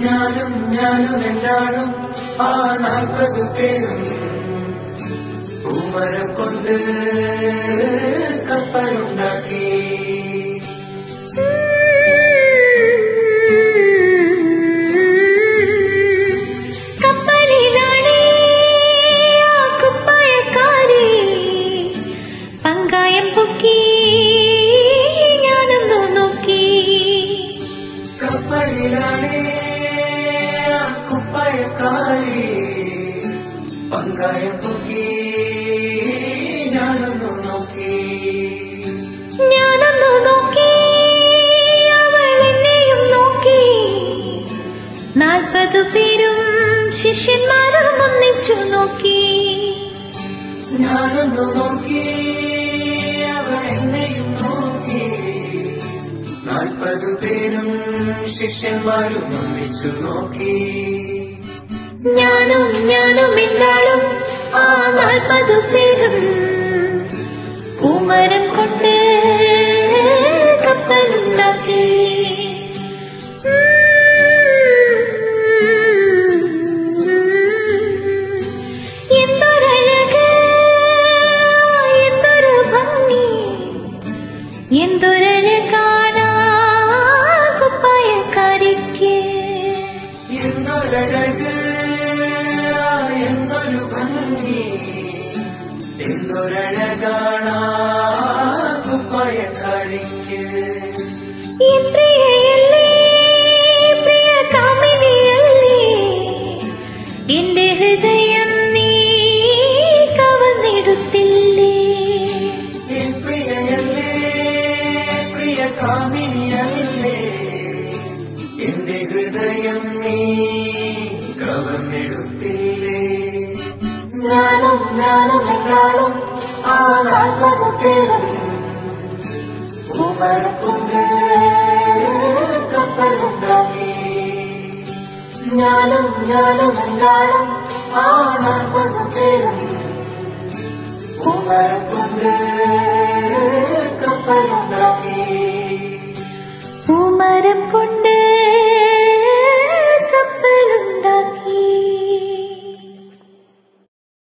ഞാനും എല്ലാടും ആ 40 പേരും പൂമരം കൊണ്ട് കപ്പലുണ്ടാക്കി. കപ്പലിലാണ് ആ കുപ്പായക്കാരി പങ്കായം പൊക്കി ഞാനൊന്നു നോക്കി. കപ്പലിലാണ് ആ കുപ്പായക്കാരി പങ്കായം പൊക്കി ഞാനൊന്നു നോക്കി. അവൾ എന്നെയും നോക്കി. 40 പേരും ശിഷ്യന്മാരും ഒന്നിച്ചു നോക്കി. ഞാനൊന്നു നോക്കി, അവൾ എന്നെയും നോക്കി. 40 പേരും ശിഷ്യന്മാരും ഒന്നിച്ചു നോക്കി. ഞാനും എന്താളും ആ 40 പേരും പൂമരം കൊണ്ട് കപ്പലുണ്ടാക്കി. എന്തൊരഴക്, എന്തൊരു ഭംഗി, എന്തൊരഴകാണ് കുപ്പായക്കാരിക്ക്. എന്തൊരഴക്, എന്തൊരു ഭംഗി, എന്തൊരഴകാണ് കുപ്പായക്കാരിക്ക്. എൻ പ്രിയയല്ലേ, പ്രിയ കാമിനിയല്ലേ, എന്റെ ഹൃദയം നീ കവർന്നെടുത്തില്ലേ. എൻ പ്രിയയല്ലേ, പ്രിയ കാമിനിയല്ലേ, എന്റെ ഹൃദയം നീ കവർന്നെടുത്തില്ലേ. ഞാനും എല്ലാടും ആ 40 പേരും പൂമരം കൊണ്ട് കപ്പലുണ്ടാക്കി. ഞാനും എല്ലാടും ആ 40 പേരും പൂമരം കൊണ്ട്